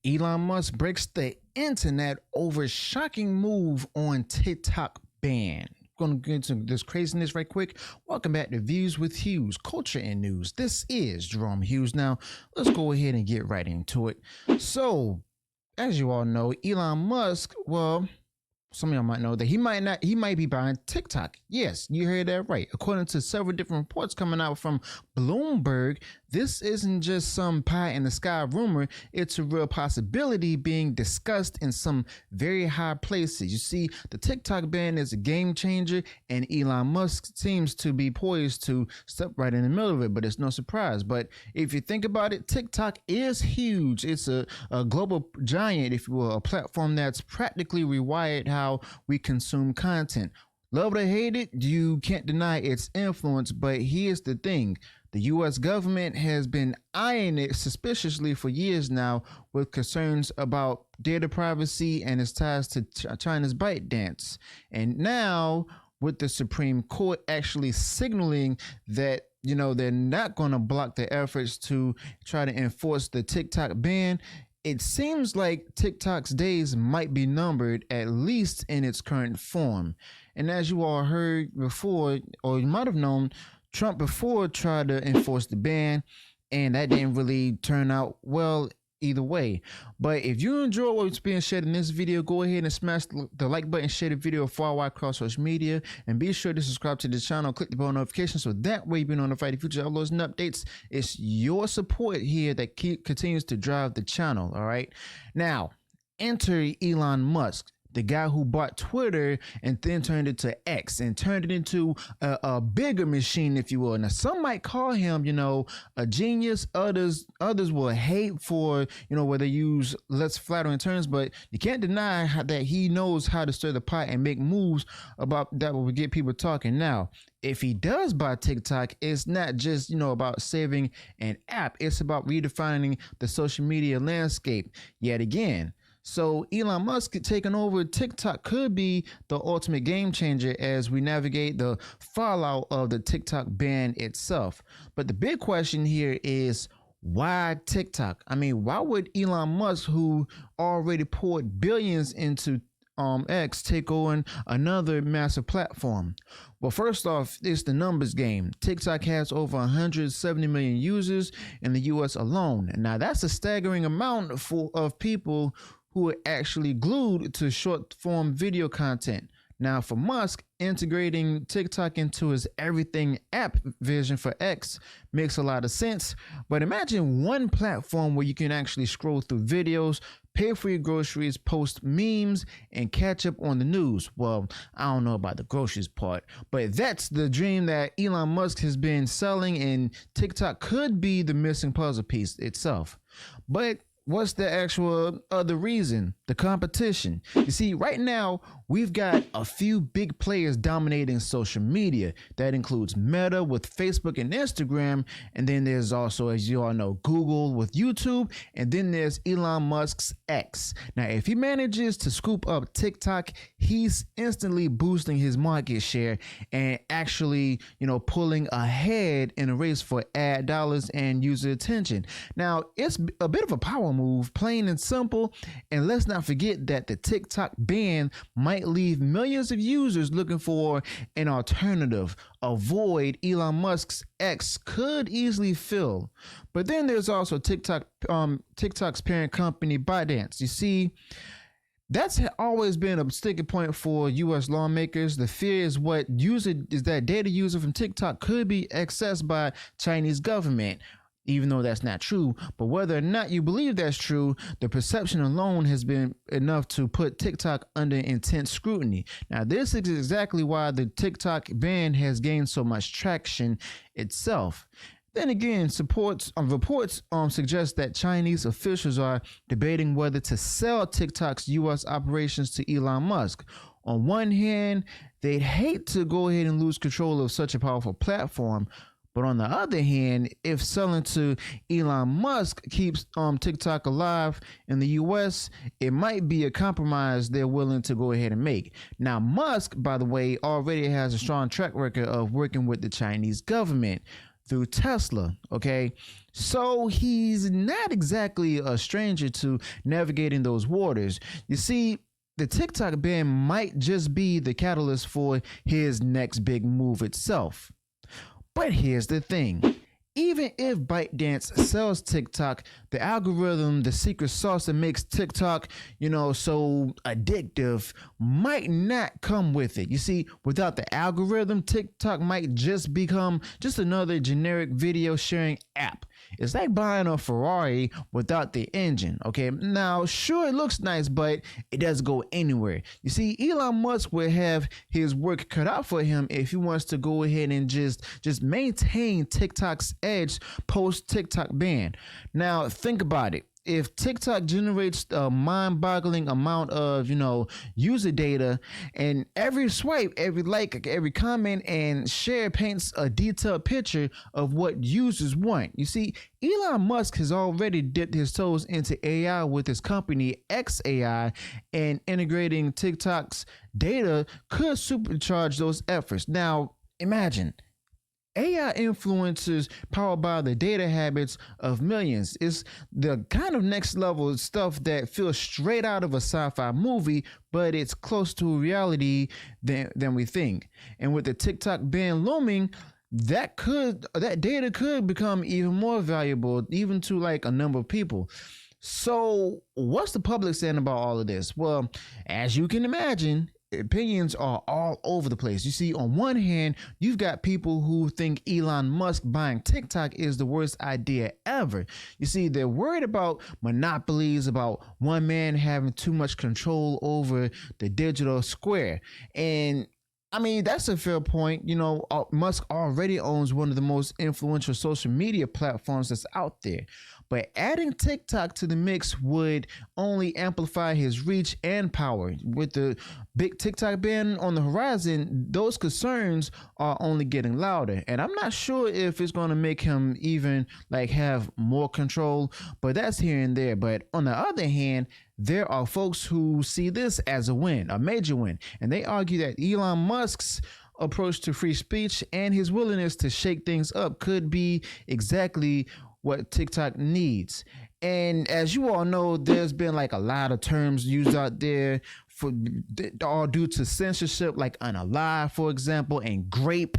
Elon Musk breaks the internet over shocking move on TikTok ban. Gonna get into this craziness right quick. Welcome back to Views with Hughes, Culture and News. This is Jerome Hughes. Now, let's go ahead and get right into it. So, as you all know, Elon Musk, well, some of y'all might know that he might be buying TikTok. Yes, you heard that right. According to several different reports coming out from Bloomberg, this isn't just some pie in the sky rumor. It's a real possibility being discussed in some very high places. You see, the TikTok ban is a game changer, and Elon Musk seems to be poised to step right in the middle of it, but it's no surprise. But if you think about it, TikTok is huge. It's a global giant, if you will, a platform that's practically rewired how we consume content. Love it or hate it, you can't deny its influence, but here's the thing. The US government has been eyeing it suspiciously for years now with concerns about data privacy and its ties to China's ByteDance. And now, with the Supreme Court actually signaling that they're not going to block the efforts to try to enforce the TikTok ban, it seems like TikTok's days might be numbered, at least in its current form. And as you all heard before, or you might have known, Trump before tried to enforce the ban, and that didn't really turn out well either way. But if you enjoy what's being shared in this video, go ahead and smash the like button, share the video far wide across social media, and be sure to subscribe to the channel, click the bell notification so that way you'll be notified of future uploads and updates. It's your support here that continues to drive the channel. All right, now enter Elon Musk, the guy who bought Twitter and then turned it to X and turned it into a bigger machine, if you will. Now, some might call him, a genius. Others will hate for, where they use less flattering terms, but you can't deny that he knows how to stir the pot and make moves about that will get people talking. Now, if he does buy TikTok, it's not just, about saving an app. It's about redefining the social media landscape yet again. So Elon Musk taking over TikTok could be the ultimate game changer as we navigate the fallout of the TikTok ban itself. But the big question here is, why TikTok? I mean, why would Elon Musk, who already poured billions into X, take on another massive platform? Well, first off, it's the numbers game. TikTok has over 170 million users in the US alone. Now, that's a staggering amount of people who are actually glued to short form video content. Now, for Musk, integrating TikTok into his everything app vision for X makes a lot of sense. But imagine one platform where you can actually scroll through videos, pay for your groceries, post memes, and catch up on the news. Well, I don't know about the groceries part, but that's the dream that Elon Musk has been selling, and TikTok could be the missing puzzle piece itself. But what's the actual other reason? The competition. You see, right now, we've got a few big players dominating social media. That includes Meta with Facebook and Instagram. And then there's also, as you all know, Google with YouTube. And then there's Elon Musk's X. Now, if he manages to scoop up TikTok, he's instantly boosting his market share and actually, pulling ahead in a race for ad dollars and user attention. Now, it's a bit of a power move, plain and simple. And let's not forget that the TikTok ban might leave millions of users looking for an alternative, a void Elon Musk's X could easily fill. But then there's also TikTok's parent company, ByteDance. You see, that's always been a sticking point for U.S. lawmakers. The fear is that data user from TikTok could be accessed by Chinese government, even though that's not true. But whether or not you believe that's true, the perception alone has been enough to put TikTok under intense scrutiny. Now, this is exactly why the TikTok ban has gained so much traction itself. Then again, reports suggest that Chinese officials are debating whether to sell TikTok's U.S. operations to Elon Musk. On one hand, they'd hate to go ahead and lose control of such a powerful platform. But on the other hand, if selling to Elon Musk keeps TikTok alive in the US, it might be a compromise they're willing to go ahead and make. Now, Musk, by the way, already has a strong track record of working with the Chinese government. through Tesla. Okay, so he's not exactly a stranger to navigating those waters. You see, the TikTok ban might just be the catalyst for his next big move itself. But here's the thing. Even if ByteDance sells TikTok, the algorithm, the secret sauce that makes TikTok, so addictive might not come with it. You see, without the algorithm, TikTok might just become just another generic video sharing app. It's like buying a Ferrari without the engine. Okay, now sure it looks nice, but it doesn't go anywhere. You see, Elon Musk will have his work cut out for him if he wants to go ahead and just maintain TikTok's edge post TikTok ban. Now think about it. If TikTok generates a mind-boggling amount of, user data, and every swipe, every like, every comment and share paints a detailed picture of what users want. You see, Elon Musk has already dipped his toes into AI with his company XAI, and integrating TikTok's data could supercharge those efforts. Now, imagine AI influencers powered by the data habits of millions. Is the kind of next level stuff that feels straight out of a sci-fi movie, but it's close to reality than we think. And with the TikTok ban looming, that data could become even more valuable, even to like a number of people. So what's the public saying about all of this? Well, as you can imagine, opinions are all over the place. You see, on one hand, you've got people who think Elon Musk buying TikTok is the worst idea ever. You see, they're worried about monopolies, about one man having too much control over the digital square. And I mean, that's a fair point. Musk already owns one of the most influential social media platforms that's out there. But adding TikTok to the mix would only amplify his reach and power. With the big TikTok ban on the horizon, those concerns are only getting louder. And I'm not sure if it's going to make him even have more control, but that's here and there. But on the other hand, there are folks who see this as a win, a major win. And they argue that Elon Musk's approach to free speech and his willingness to shake things up could be exactly what TikTok needs. And as you all know, there's been a lot of terms used out there for all due to censorship, like unalive, for example, and grape.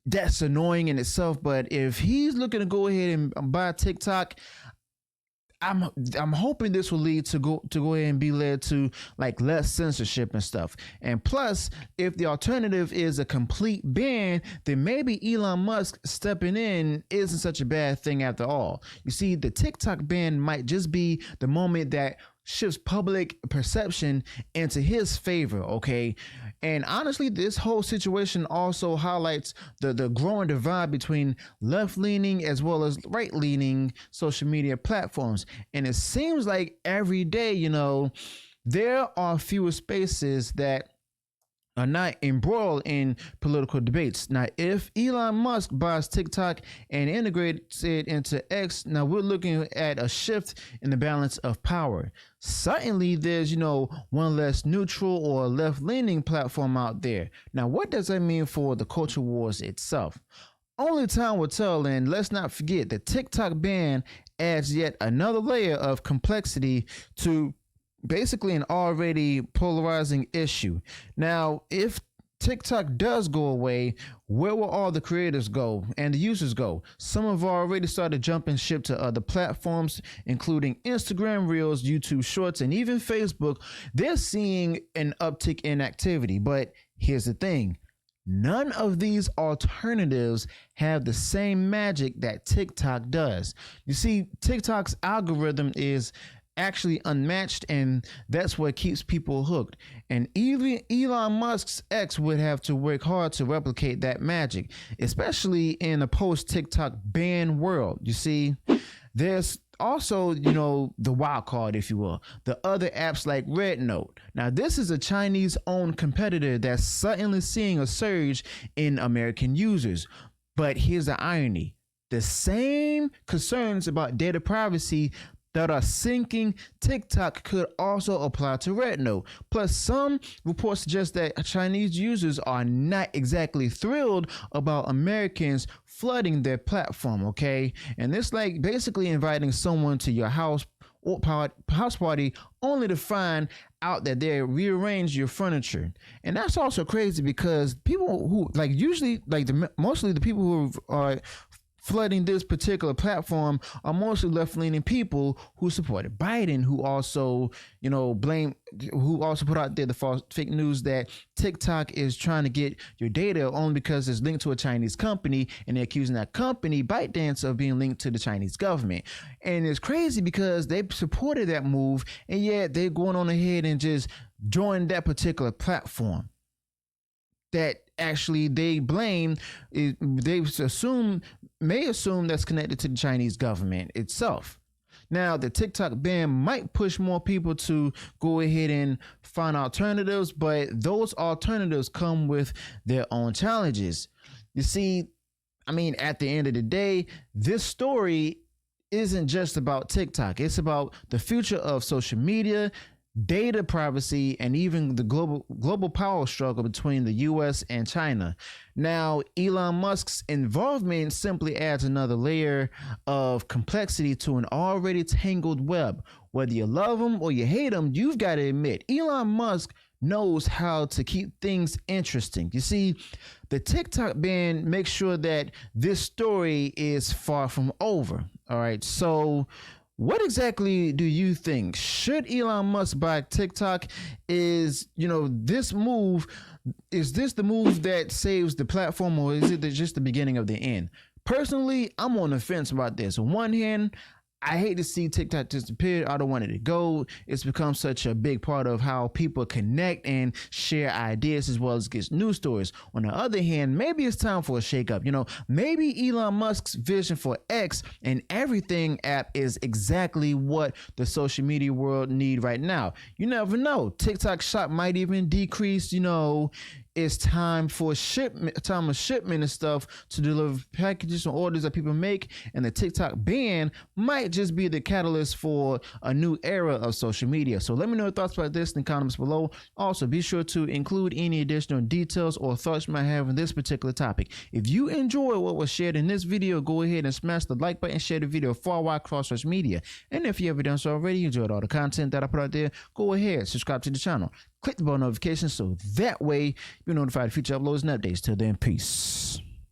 That's annoying in itself. But if he's looking to go ahead and buy TikTok, I'm hoping this will lead to go ahead and be led to less censorship and stuff. And plus, if the alternative is a complete ban, then maybe Elon Musk stepping in isn't such a bad thing after all. You see, the TikTok ban might just be the moment that shifts public perception into his favor, okay? And honestly, this whole situation also highlights the growing divide between left-leaning as well as right-leaning social media platforms. And it seems like every day, there are fewer spaces that are not embroiled in political debates. Now, if Elon Musk buys TikTok and integrates it into X, now we're looking at a shift in the balance of power. Certainly, there's, one less neutral or left-leaning platform out there. Now, what does that mean for the culture wars itself? Only time will tell, and let's not forget the TikTok ban adds yet another layer of complexity to basically an already polarizing issue. Now, if TikTok does go away, where will all the creators go and the users go? Some have already started jumping ship to other platforms, including Instagram Reels, YouTube Shorts, and even Facebook. They're seeing an uptick in activity. But here's the thing. None of these alternatives have the same magic that TikTok does. You see, TikTok's algorithm is actually unmatched, and that's what keeps people hooked. And even Elon Musk's X would have to work hard to replicate that magic, especially in a post-TikTok ban world. You see, there's also, the wild card, if you will, the other apps like RedNote. Now, this is a Chinese-owned competitor that's suddenly seeing a surge in American users. But here's the irony. The same concerns about data privacy that are sinking TikTok could also apply to Red Note. Plus, some reports suggest that Chinese users are not exactly thrilled about Americans flooding their platform, okay? And it's like basically inviting someone to your house or house party only to find out that they rearranged your furniture. And that's also crazy because people who like usually like mostly the people who are flooding this particular platform are mostly left-leaning people who supported Biden, who also, who also put out there the false fake news that TikTok is trying to get your data only because it's linked to a Chinese company, and they're accusing that company, ByteDance, of being linked to the Chinese government. And it's crazy because they supported that move, and yet they're going on ahead and just joined that particular platform that actually they blame, they may assume that's connected to the Chinese government itself. Now, the TikTok ban might push more people to go ahead and find alternatives, but those alternatives come with their own challenges. You see, at the end of the day, this story isn't just about TikTok. It's about the future of social media, data privacy, and even the global power struggle between the US and China. Now, Elon Musk's involvement simply adds another layer of complexity to an already tangled web. Whether you love him or you hate him, you've got to admit, Elon Musk knows how to keep things interesting. You see, the TikTok ban makes sure that this story is far from over. All right, so what exactly do you think? Should Elon Musk buy TikTok? Is this the move that saves the platform, or is it just the beginning of the end? Personally, I'm on the fence about this. On one hand, I hate to see TikTok disappear. I don't want it to go. It's become such a big part of how people connect and share ideas as well as get news stories. On the other hand, maybe it's time for a shakeup. Maybe Elon Musk's vision for X and Everything app is exactly what the social media world need right now. You never know. TikTok shop might even decrease, it's time of shipment and stuff to deliver packages and orders that people make, and the TikTok ban might just be the catalyst for a new era of social media. So let me know your thoughts about this in the comments below. Also, be sure to include any additional details or thoughts you might have on this particular topic. If you enjoy what was shared in this video, go ahead and smash the like button, share the video far wide across social media. And if you haven't done so already, enjoyed all the content that I put out there, go ahead, subscribe to the channel. Click the bell notification so that way you're notified of future uploads and updates. Till then, peace.